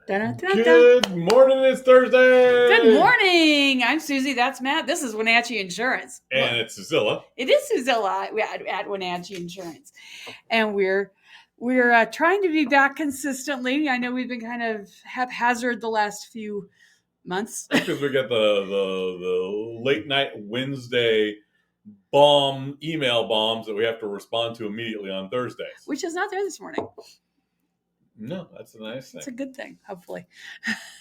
Da-da-da-da. Good morning, it's Thursday. Good morning. I'm Susie. That's Matt. This is Wenatchee Insurance. And it's Suzilla. It is Suzilla at Wenatchee Insurance, and we're trying to be back consistently. I know we've been kind of haphazard the last few months. Because we got the late night Wednesday email bombs that we have to respond to immediately on Thursdays. Which is not there this morning. No, that's a nice thing. It's a good thing, hopefully.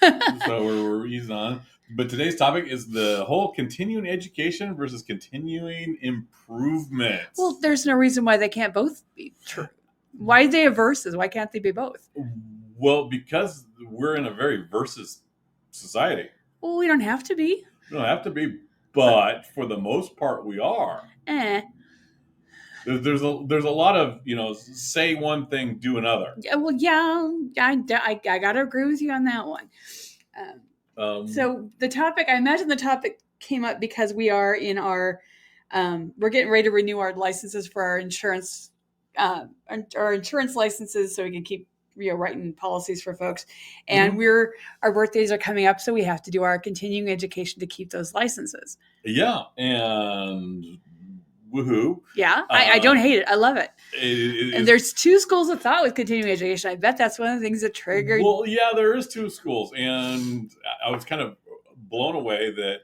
So we're easing on. But today's topic is the whole continuing education versus continuing improvement. Well, there's no reason why they can't both be true. Why are they versus? Why can't they be both? Well, because we're in a very versus society. Well, we don't have to be. We don't have to be, but for the most part, we are. There's a lot of, say one thing, do another. Well, yeah, I got to agree with you on that one. So the topic, I imagine the topic came up because we are in our, we're getting ready to renew our licenses for our insurance licenses so we can keep writing policies for folks. And our birthdays are coming up, so we have to do our continuing education to keep those licenses. Yeah, and woohoo. Yeah, I don't hate it. I love it. And there's two schools of thought with continuing education. I bet that's one of the things that triggered. Well, yeah, there is two schools. And I was kind of blown away that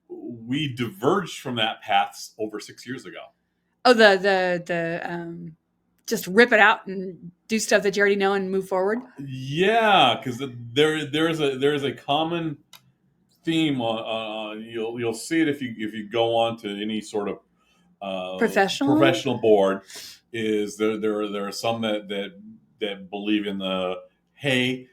we diverged from that path over 6 years ago. Oh, the just rip it out and do stuff that you already know and move forward. Yeah, because there is a common theme on you'll see it if you go on to any sort of professional board. Is there are some that believe in the, hey,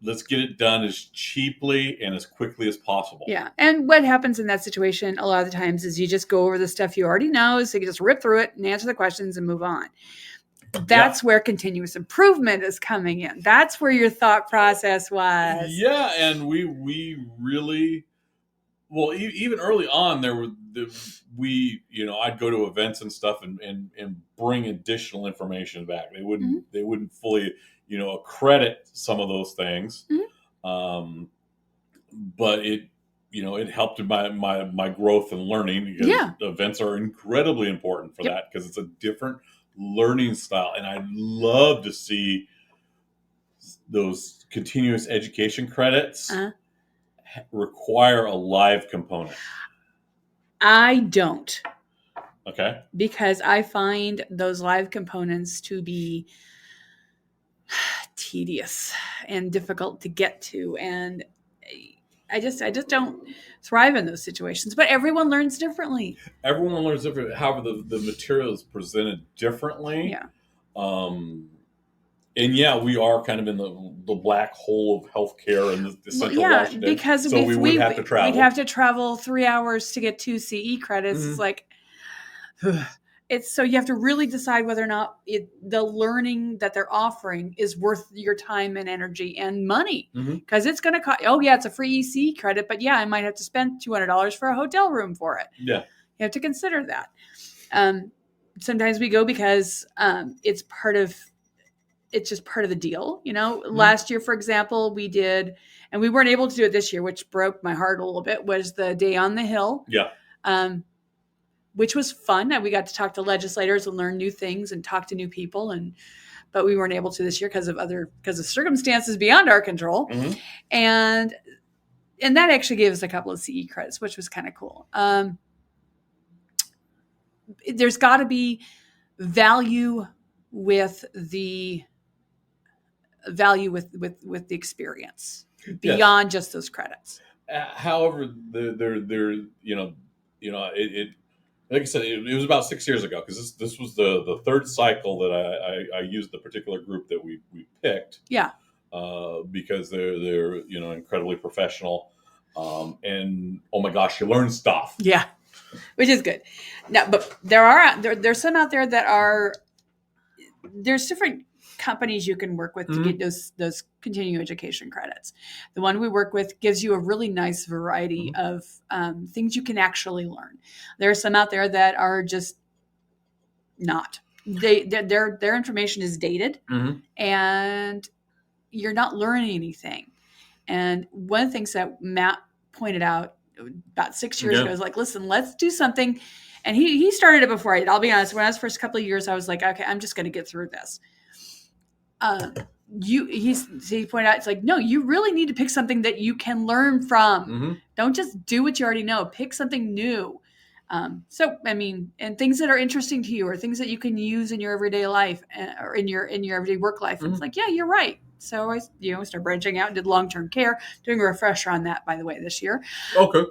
let's get it done as cheaply and as quickly as possible. Yeah. And what happens in that situation a lot of the times is you just go over the stuff you already know, so you just rip through it and answer the questions and move on. That's where continuous improvement is coming in. That's where your thought process was. Yeah, and we really, well, even early on, I'd go to events and stuff and bring additional information back. They wouldn't fully, accredit some of those things. But it helped in my growth and learning. Because events are incredibly important for that, because it's a different learning style. And I'd love to see those continuous education credits require a live component. I don't. Okay. Because I find those live components to be tedious and difficult to get to. And I just don't thrive in those situations. But everyone learns differently. However, the material is presented differently. Yeah. And we are kind of in the black hole of healthcare in the central Washington. Because so we would have to travel. We'd have to travel 3 hours to get 2 CE credits. It's like, so you have to really decide whether or not the learning that they're offering is worth your time and energy and money. Because it's going to cost, it's a free EC credit, but I might have to spend $200 for a hotel room for it. Yeah. You have to consider that. Sometimes we go because it's just part of the deal. Last year, for example, we did, and we weren't able to do it this year, which broke my heart a little bit, was the Day on the Hill. Yeah. Which was fun. And we got to talk to legislators and learn new things and talk to new people. But we weren't able to this year because of circumstances beyond our control. And that actually gave us a couple of CE credits, which was kind of cool. There's got to be value with the experience beyond just those credits. However, it like I said, it was about 6 years ago, because this was the third cycle that I used the particular group that we picked. Yeah. Because they're incredibly professional, and oh my gosh, you learn stuff. Yeah, which is good. Now, but there's some out there that are. There's different companies you can work with to get those continuing education credits. The one we work with gives you a really nice variety of things you can actually learn. There are some out there that are just not. Their information is dated, and you're not learning anything. And one of the things that Matt pointed out about 6 years ago is like, listen, let's do something. And he started it before I'll be honest. When I was first couple of years, I was like, okay, I'm just going to get through this. He pointed out, it's like, no, you really need to pick something that you can learn from. Don't just do what you already know. Pick something new. So, I mean, and things that are interesting to you, or things that you can use in your everyday life, or in your everyday work life. It's like, yeah, you're right. So I, started branching out and did long-term care, doing a refresher on that, by the way, this year. Okay.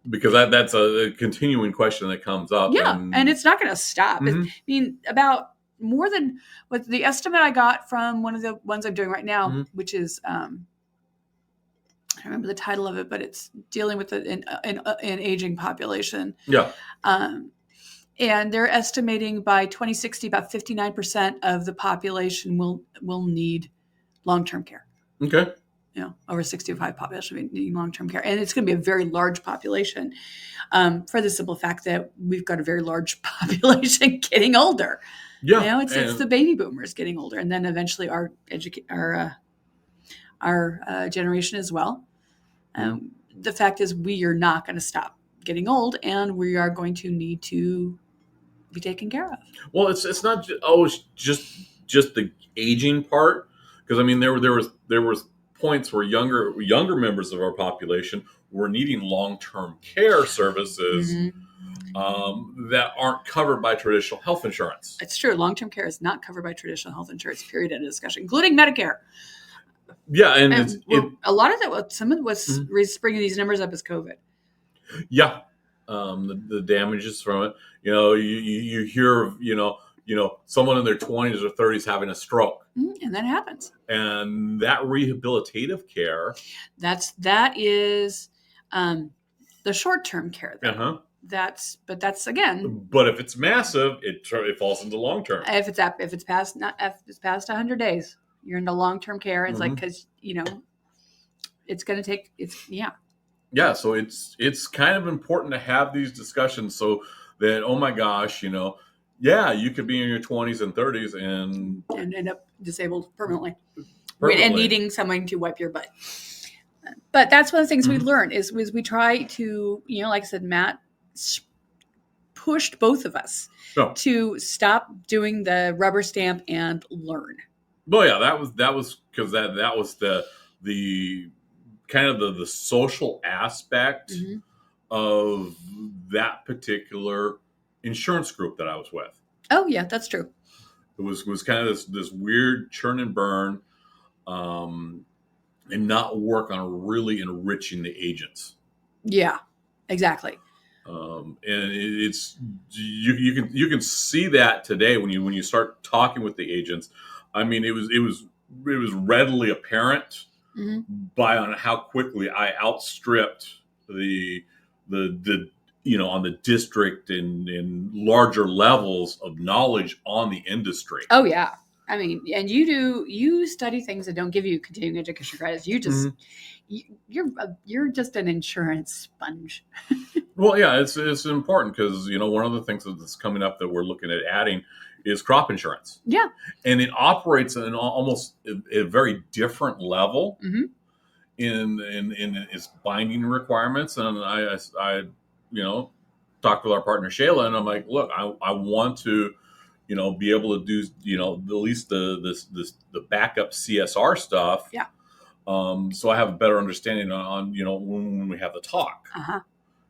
Because that's a continuing question that comes up. Yeah, and it's not going to stop. I mean, about more than what the estimate I got from one of the ones I'm doing right now, which is, I don't remember the title of it, but it's dealing with an aging population. Yeah. And they're estimating by 2060, about 59% of the population will need long-term care. Okay. Over 65 population needing long-term care. And it's going to be a very large population, for the simple fact that we've got a very large population getting older. Yeah. It's the baby boomers getting older. And then eventually our generation as well. The fact is, we are not going to stop getting old, and we are going to need to be taken care of. Well, it's not always just the aging part, because I mean there was points where younger members of our population were needing long-term care services that aren't covered by traditional health insurance. It's true. Long-term care is not covered by traditional health insurance, period, end of discussion, including Medicare. Yeah, and a lot of that, some of what's bringing these numbers up is COVID. Yeah, the damages from it. You hear of someone in their 20s or 30s having a stroke, and that happens. And that rehabilitative care, that is the short-term care. That's again. But if it's massive, it falls into long-term. If it's past 100 days, you're into long-term care. It's like, because it's going to take. Yeah, so it's kind of important to have these discussions so that, oh my gosh, you could be in your 20s and 30s and end up disabled permanently. And needing someone to wipe your butt. But that's one of the things we learned is we try to, like I said, Matt pushed both of us to stop doing the rubber stamp and learn. Well, yeah, that was because that was the kind of the social aspect of that particular insurance group that I was with. Oh yeah, that's true. It was kind of this weird churn and burn, and not work on really enriching the agents. Yeah, exactly. And it's you can see that today when you start talking with the agents. I mean, it was readily apparent by on how quickly I outstripped the on the district and larger levels of knowledge on the industry. Oh yeah. I mean, and you study things that don't give you continuing education credits. You just you're just an insurance sponge. Well, yeah, it's important because one of the things that's coming up that we're looking at adding is crop insurance. Yeah, and it operates in almost a very different level in its binding requirements. And I talked with our partner Shayla, and I'm like, look, I want to be able to do at least the backup CSR stuff. Yeah. So I have a better understanding on when we have the talk.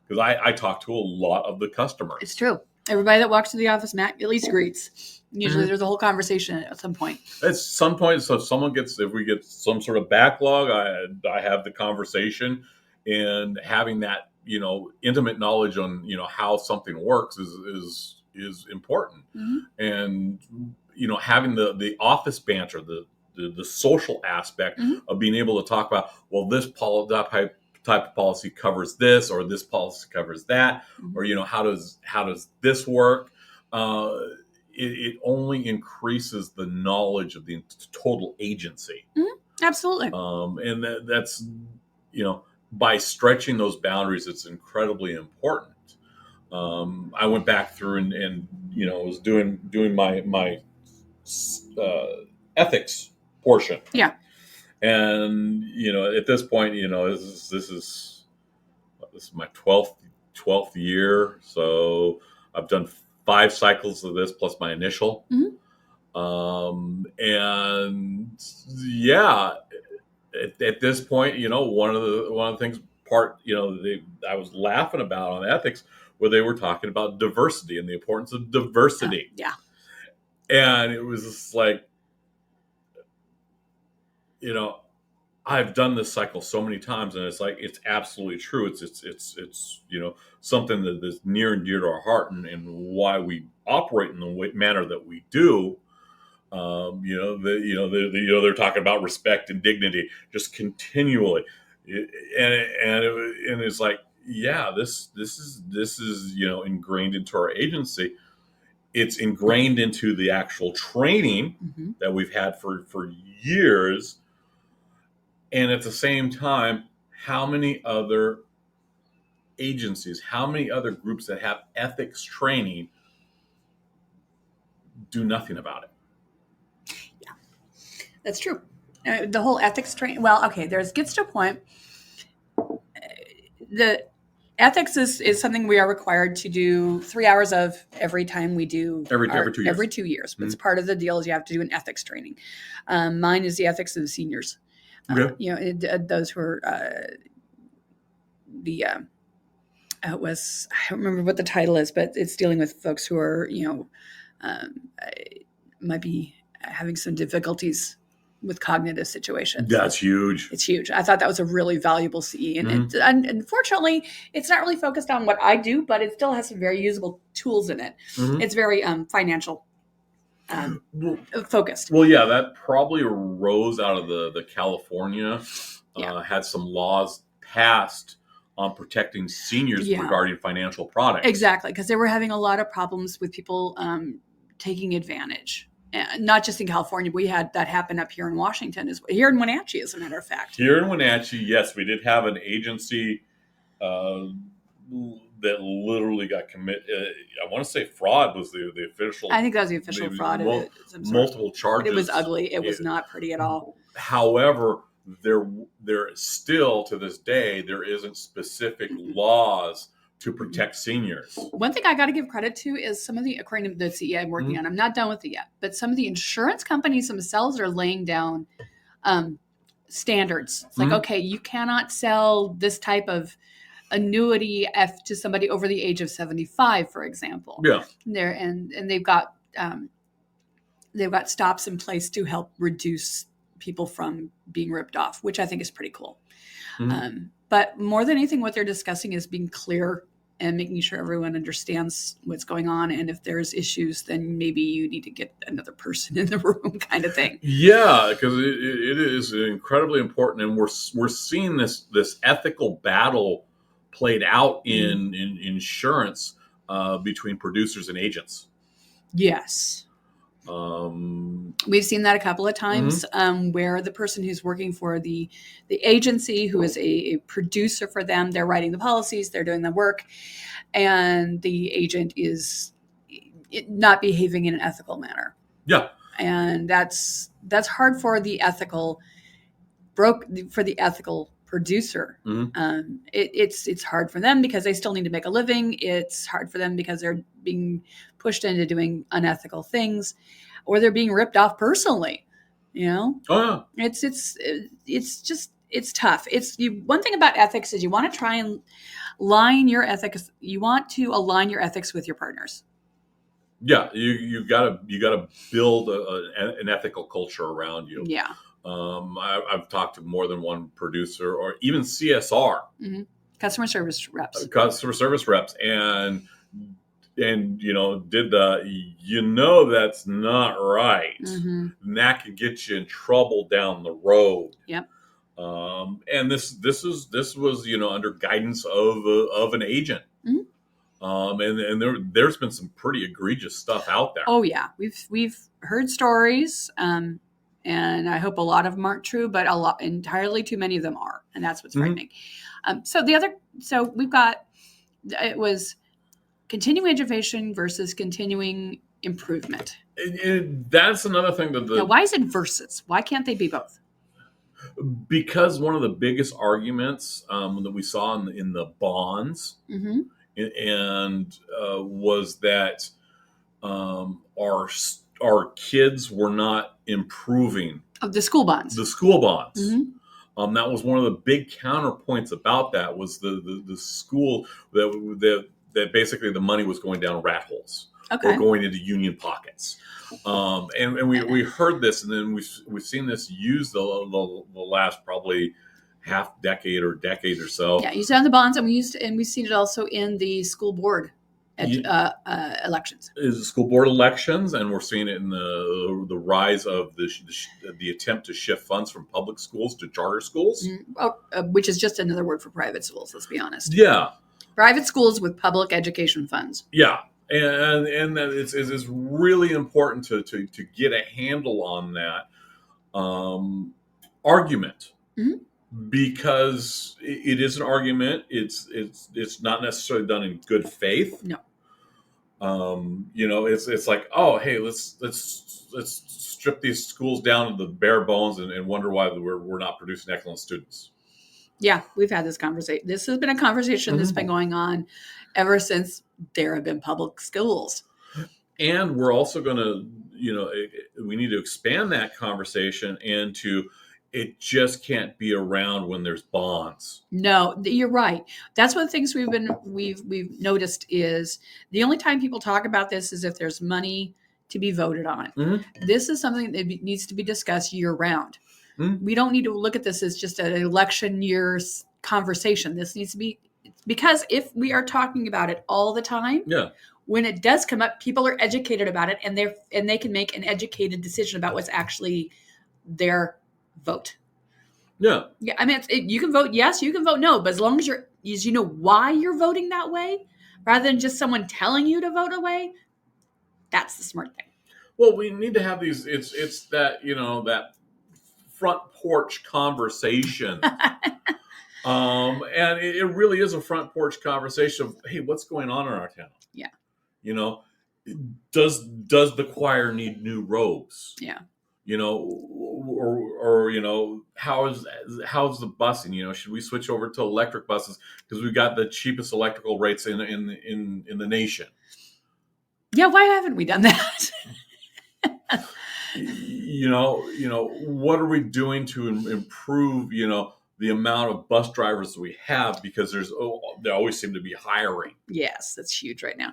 Because I talk to a lot of the customers. It's true. Everybody that walks to the office, Matt, at least greets. Usually there's a whole conversation at some point. At some point, so if we get some sort of backlog, I have the conversation, and having that intimate knowledge on how something works is important. And having the office banter, the social aspect of being able to talk about, well, that type of policy covers this, or this policy covers that, or how does this work? It only increases the knowledge of the total agency. Absolutely. And that's by stretching those boundaries, it's incredibly important. I went back through and was doing my ethics portion. Yeah. And at this point, this is my 12th year, so I've done 5 cycles of this plus my initial. And yeah, at this point, one of the things I was laughing about on ethics, where they were talking about diversity and the importance of diversity. Yeah. And it was just like, I've done this cycle so many times, and it's like, it's absolutely true. It's something that is near and dear to our heart, and why we operate in the manner that we do. They're talking about respect and dignity just continually, and it's like, yeah, this is ingrained into our agency. It's ingrained into the actual training that we've had for years. And at the same time, how many other agencies, how many other groups that have ethics training do nothing about it? Yeah, that's true. The whole ethics training. Well, okay, gets to a point. The ethics is something we are required to do 3 hours of every time we do every 2 years. Every 2 years. It's part of the deal is you have to do an ethics training. Mine is the ethics of the seniors. Those who are it was, I don't remember what the title is, but it's dealing with folks who are might be having some difficulties with cognitive situations. That's huge. It's huge. I thought that was a really valuable CE. And unfortunately, it's not really focused on what I do, but it still has some very usable tools in it. It's very financial focused. Well, yeah, that probably arose out of the California, had some laws passed on protecting seniors regarding financial products. Exactly, because they were having a lot of problems with people taking advantage. Not just in California, we had that happen up here in Washington, here in Wenatchee, as a matter of fact. Here in Wenatchee, yes, we did have an agency that literally got committed. I want to say fraud was the official. I think that was the official fraud. Multiple charges. But it was ugly. It was not pretty at all. However, there still to this day there isn't specific laws to protect seniors. One thing I got to give credit to is some of the CE I'm working on. I'm not done with it yet, but some of the insurance companies themselves are laying down standards. It's like, okay, you cannot sell this type of annuity to somebody over the age of 75, for example. Yeah. And they've got stops in place to help reduce people from being ripped off, which I think is pretty cool. But more than anything, what they're discussing is being clear and making sure everyone understands what's going on. And if there's issues, then maybe you need to get another person in the room, kind of thing. Yeah, because it is incredibly important. And we're seeing this ethical battle played out in insurance between producers and agents. Yes. We've seen that a couple of times where the person who's working for the agency, who is a producer for them, they're writing the policies, they're doing the work, and the agent is not behaving in an ethical manner. Yeah. And that's hard for the ethical producer. It's hard for them because they still need to make a living. It's hard for them because they're being pushed into doing unethical things, or they're being ripped off personally. Oh, yeah. It's tough. One thing about ethics is you want to try and align your ethics. You want to align your ethics with your partners. Yeah, you gotta build an ethical culture around you. Yeah. I've talked to more than one producer, or even CSR, customer service reps, and did that's not right. And that could get you in trouble down the road. Yep. And this was under guidance of an agent. And there's been some pretty egregious stuff out there. Oh yeah, we've heard stories, and I hope a lot of them aren't true, but entirely too many of them are, and that's what's frightening. So we've got, it was continuing education versus continuing improvement. That's another thing that Now, why is it versus? Why can't they be both? because one of the biggest arguments that we saw in the bonds Mm-hmm. and was that our kids were not improving Of the school bonds. the school bonds. Mm-hmm. That was one of the big counterpoints about that was the school that basically the money was going down rat holes Okay. or going into union pockets. And we heard this, and then we've seen this used the last probably half decade or decade or so. Yeah, you said on the bonds, and we've seen it also in the school board elections. Is school board elections, and we're seeing it in the rise of the attempt to shift funds from public schools to charter schools, Which is just another word for private schools. Let's be honest. Yeah, private schools with public education funds. Yeah, and that it's really important to get a handle on that argument. Mm-hmm. Because it is an argument. It's not necessarily done in good faith. No. It's like, oh, hey, let's strip these schools down to the bare bones and wonder why we're not producing excellent students. Yeah, we've had this conversation. This has been a conversation that's been going on ever since there have been public schools. And we're also going to, we need to expand that conversation into it just can't be around when there's bonds. No, you're right. That's one of the things we've noticed is the only time people talk about this is if there's money to be voted on. Mm-hmm. This is something that needs to be discussed year round. Mm-hmm. We don't need to look at this as just an election year conversation. This needs to be, because if we are talking about it all the time, when it does come up, people are educated about it, and they can make an educated decision about what's actually their vote. Yeah. I mean, you can vote yes, you can vote no, but as long as you know why you're voting that way, rather than just someone telling you to vote away, that's the smart thing. Well, we need to have these. It's that that front porch conversation, and it really is a front porch conversation of, hey, what's going on in our town? Yeah. Does the choir need new robes? Yeah. Or how's the busing? Should we switch over to electric buses because we've got the cheapest electrical rates in the nation? Yeah, why haven't we done that? What are we doing to improve? The amount of bus drivers that we have, because they always seem to be hiring. Yes, that's huge right now.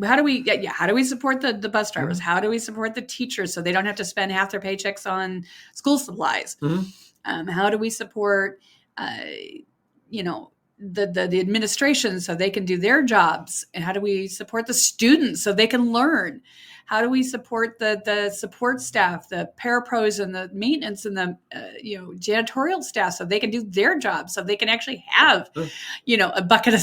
How do we support the bus drivers? Mm-hmm. How do we support the teachers so they don't have to spend half their paychecks on school supplies? Mm-hmm. How do we support, the administration so they can do their jobs? And how do we support the students so they can learn? How do we support the support staff, the parapros and the maintenance and the janitorial staff so they can do their job, so they can actually have a bucket of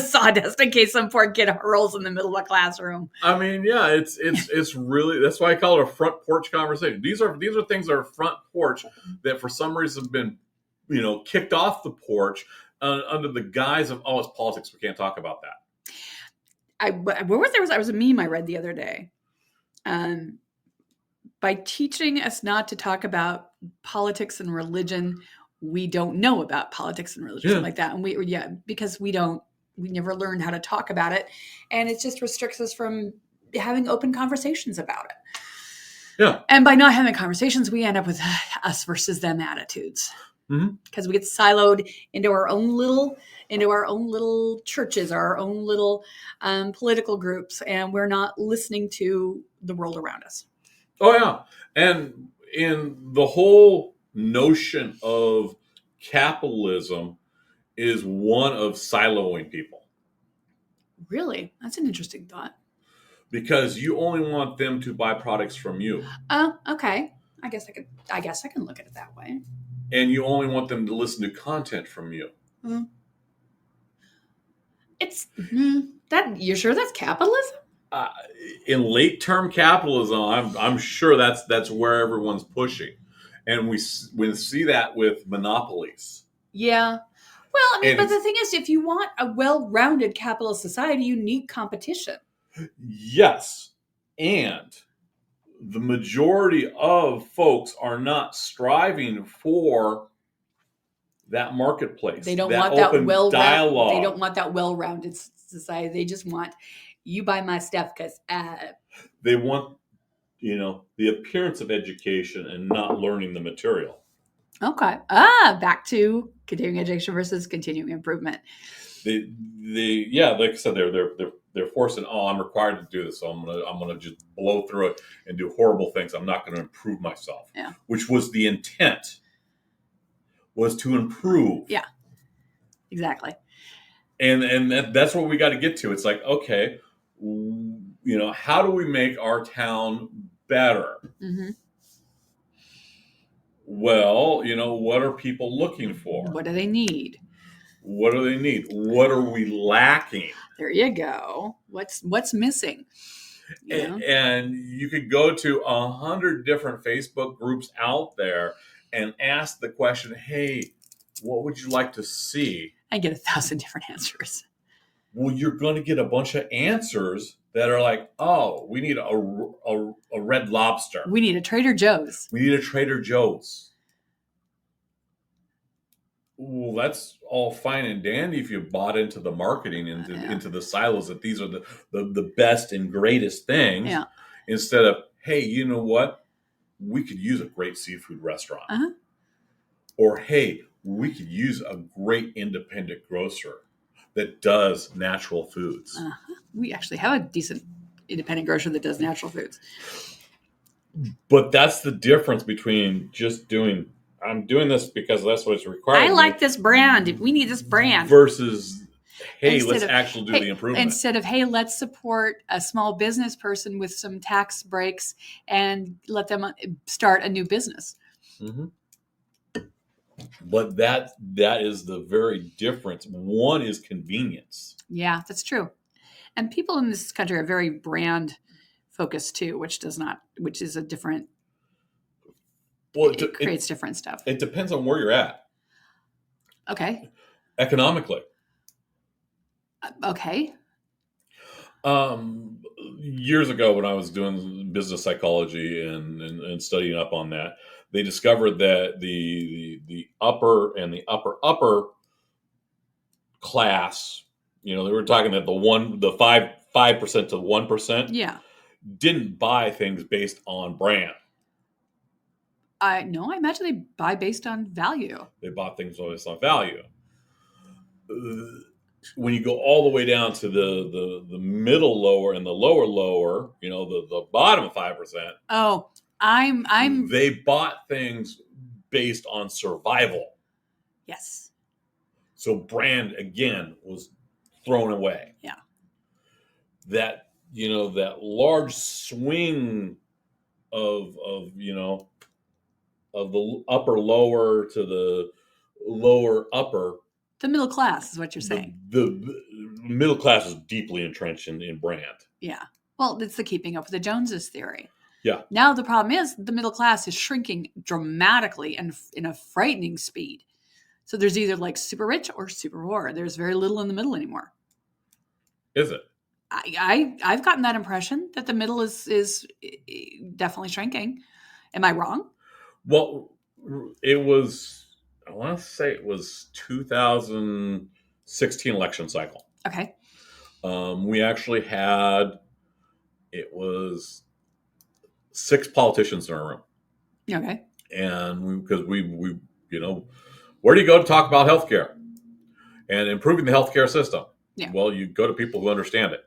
sawdust in case some poor kid rolls in the middle of a classroom. I mean, yeah, it's really, that's why I call it a front porch conversation. These are things that are front porch that for some reason have been kicked off the porch under the guise of, it's politics, we can't talk about that. I was a meme I read the other day. By teaching us not to talk about politics and religion, we don't know about politics and religion, something like that. And because we never learned how to talk about it, and it just restricts us from having open conversations about it. Yeah. And by not having conversations, we end up with us versus them attitudes. Because we get siloed into our own little churches, our own little political groups, and we're not listening to the world around us. Oh yeah, and in the whole notion of capitalism is one of siloing people. Really, that's an interesting thought. Because you only want them to buy products from you. Oh, okay. I guess I can look at it that way. And you only want them to listen to content from you. You're sure that's capitalism? In late term capitalism, I'm sure that's where everyone's pushing, and we see that with monopolies. Yeah. Well, I mean, but the thing is, if you want a well-rounded capitalist society, you need competition. Yes. And the majority of folks are not striving for that marketplace. They don't that want open that dialogue. They don't want that well-rounded society. They just want you buy my stuff because they want, the appearance of education and not learning the material. Okay. Back to continuing education versus continuing improvement. Yeah, like I said, they're forcing. Oh, I'm required to do this, so I'm gonna just blow through it and do horrible things. I'm not going to improve myself. Yeah. Which was the intent, was to improve. Yeah. Exactly. And that's what we got to get to. It's like, okay, how do we make our town better? Mm-hmm. Well, what are people looking for? What do they need? What do they need? What are we lacking? There you go. What's missing? And you could go to 100 different Facebook groups out there and ask the question, hey, what would you like to see? And get 1,000 different answers. Well, you're going to get a bunch of answers that are like, oh, we need a Red Lobster. We need a Trader Joe's. We need a Trader Joe's. Well, that's all fine and dandy if you bought into the marketing, into the silos that these are the best and greatest things. Yeah. Instead of, hey, you know what? We could use a great seafood restaurant. Uh-huh. Or, hey, we could use a great independent grocer that does natural foods. Uh-huh. We actually have a decent independent grocer that does natural foods. But that's the difference between just I'm doing this because that's what's required. I like this brand. We need this brand. Versus, hey, let's actually do the improvement. Instead of, hey, let's support a small business person with some tax breaks and let them start a new business. Mm-hmm. But that is the very difference. One is convenience. Yeah, that's true. And people in this country are very brand focused too, which is a different. Well, it creates different stuff. It depends on where you're at. Okay. Economically. Okay. Years ago, when I was doing business psychology and studying up on that, they discovered that the upper and the upper class, they were talking that the 5% to 1%, yeah, didn't buy things based on brand. I imagine they buy based on value. They bought things based on value. When you go all the way down to the middle lower and the lower, the bottom of 5%. Oh, they bought things based on survival. Yes. So brand again was thrown away. Yeah. That large swing of the upper lower to the lower upper. The middle class is what you're saying. The middle class is deeply entrenched in brand. Yeah. Well, it's the keeping up with the Joneses theory. Yeah. Now the problem is the middle class is shrinking dramatically and in a frightening speed. So there's either like super rich or super poor. There's very little in the middle anymore. Is it? I've gotten that impression that the middle is definitely shrinking. Am I wrong? Well, it was, I want to say it was 2016 election cycle. Okay. We actually had, it was 6 politicians in our room. Okay. And because we where do you go to talk about healthcare and improving the healthcare system? Yeah. Well, you go to people who understand it.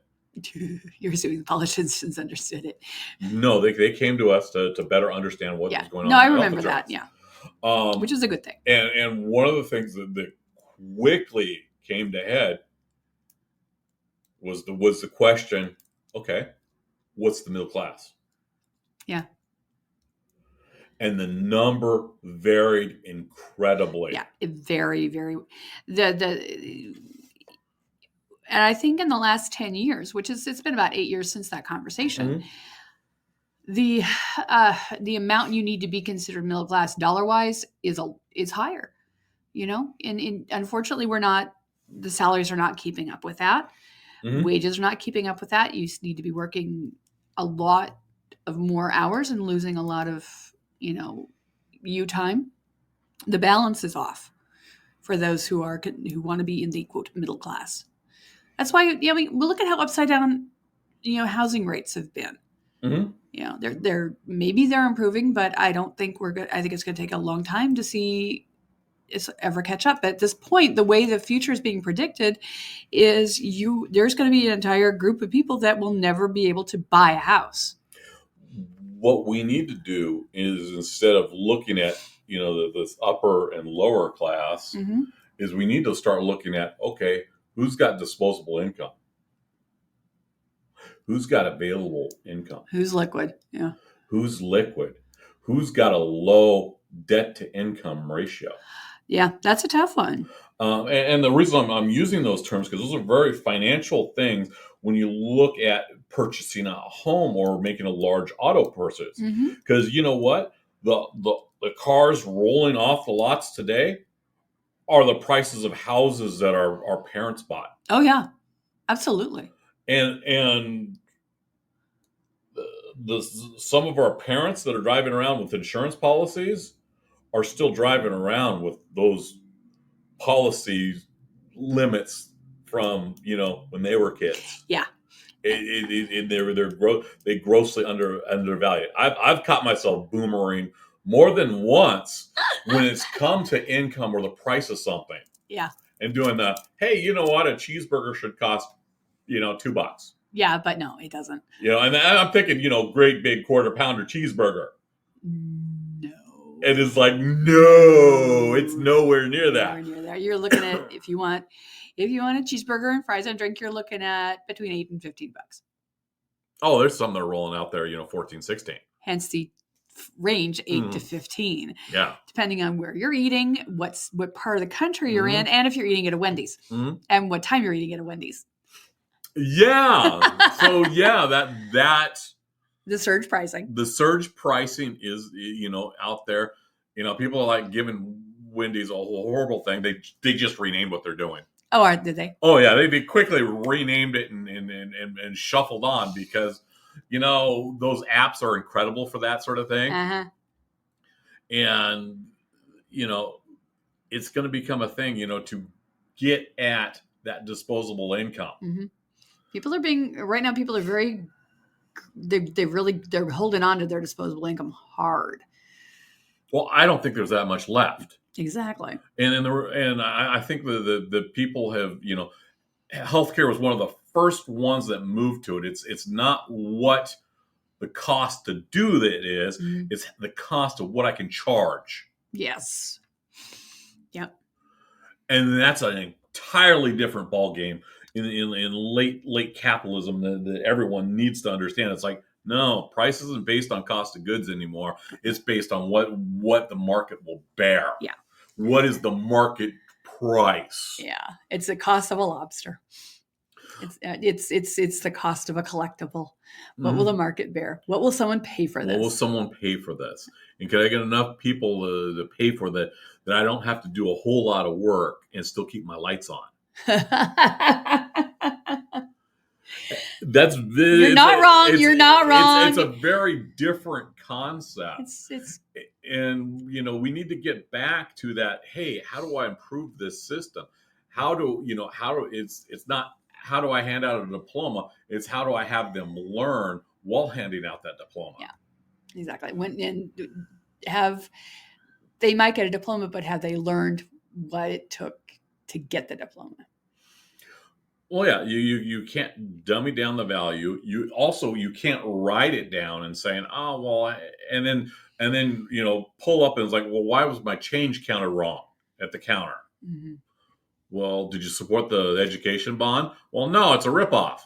You're assuming the politicians understood it. No, they came to us to better understand what was going on. No, I remember that. Yeah. Which is a good thing. And one of the things that quickly came to head was the question, okay, what's the middle class? Yeah. And the number varied incredibly. Yeah, it very, very. And I think in the last 10 years, it's been about 8 years since that conversation, mm-hmm. the amount you need to be considered middle class dollar wise is higher. And unfortunately, the salaries are not keeping up with that. Mm-hmm. Wages are not keeping up with that. You need to be working a lot of more hours and losing a lot of, you time, the balance is off for those who want to be in the quote middle class. That's why, we look at how upside down, housing rates have been. Mm-hmm. Maybe they're improving, but I don't think we're good. I think it's going to take a long time to see it ever catch up. But at this point, the way the future is being predicted is there's going to be an entire group of people that will never be able to buy a house. What we need to do is, instead of looking at, this upper and lower class, Mm-hmm. is we need to start looking at, okay, who's got disposable income? Who's got available income? Who's liquid? Yeah. Who's liquid? Who's got a low debt to income ratio? Yeah, that's a tough one. And the reason I'm using those terms, because those are very financial things when you look at purchasing a home or making a large auto purchase. Because Mm-hmm. you know what? The cars rolling off the lots today are the prices of houses that our parents bought. Oh, yeah, absolutely. And some of our parents that are driving around with insurance policies are still driving around with those policy limits from when they were kids. Yeah. They grossly undervalued. I've caught myself boomerang more than once when it's come to income or the price of something. Yeah. And doing hey, you know what? A cheeseburger should cost $2. Yeah, but no, it doesn't. And I'm thinking great big quarter pounder cheeseburger. No. And it's like, no, it's nowhere near that. Nowhere near that. You're looking at if you want a cheeseburger and fries and drink, you're looking at between $8 and $15. Oh, there's some that are rolling out there, 14, 16. Hence the range 8 to 15. Yeah. Depending on where you're eating, what part of the country you're in, and if you're eating at a Wendy's, and what time you're eating at a Wendy's. Yeah. So yeah, that the surge pricing. The surge pricing is out there. People are like giving Wendy's a horrible thing. They just renamed what they're doing. Oh, did they? Oh yeah, they quickly renamed it and shuffled on because those apps are incredible for that sort of thing. Uh-huh. And it's going to become a thing to get at that disposable income. Mm-hmm. People are very, they're holding on to their disposable income hard. Well, I don't think there's that much left. Exactly. And I think the people have, healthcare was one of the first ones that moved to it. It's not what the cost to do that is, it's the cost of what I can charge. Yes. Yep. And that's an entirely different ballgame in late capitalism that everyone needs to understand. It's like, no, price isn't based on cost of goods anymore. It's based on what the market will bear. Yeah. What is the market price? Yeah. It's the cost of a lobster. It's the cost of a collectible. What will the market bear? What will someone pay for this? What will someone pay for this? And can I get enough people to pay for that I don't have to do a whole lot of work and still keep my lights on? You're not wrong. You're not wrong. It's a very different concept. And we need to get back to that. Hey, how do I improve this system? It's not how do I hand out a diploma? It's how do I have them learn while handing out that diploma? Yeah, exactly. They might get a diploma, but have they learned what it took to get the diploma? Well, yeah, you can't dummy down the value. You can't write it down and saying, oh well, and then pull up and it's like, well, why was my change counter wrong at the counter? Mm-hmm. Well, did you support the education bond? Well, no, it's a ripoff.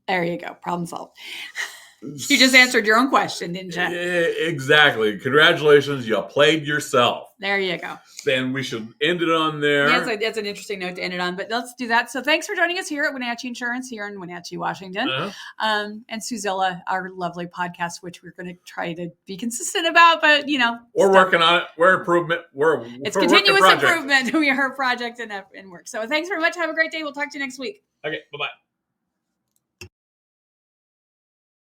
There you go. Problem solved. You just answered your own question, didn't you? Exactly. Congratulations. You played yourself. There you go. Then we should end it on there. Yeah, that's an interesting note to end it on, but let's do that. So thanks for joining us here at Wenatchee Insurance here in Wenatchee, Washington. Uh-huh. And Suzilla, our lovely podcast, which we're going to try to be consistent about, but we're working on it. We're improvement. It's continuous improvement. We are a project and work. So thanks very much. Have a great day. We'll talk to you next week. Okay. Bye-bye.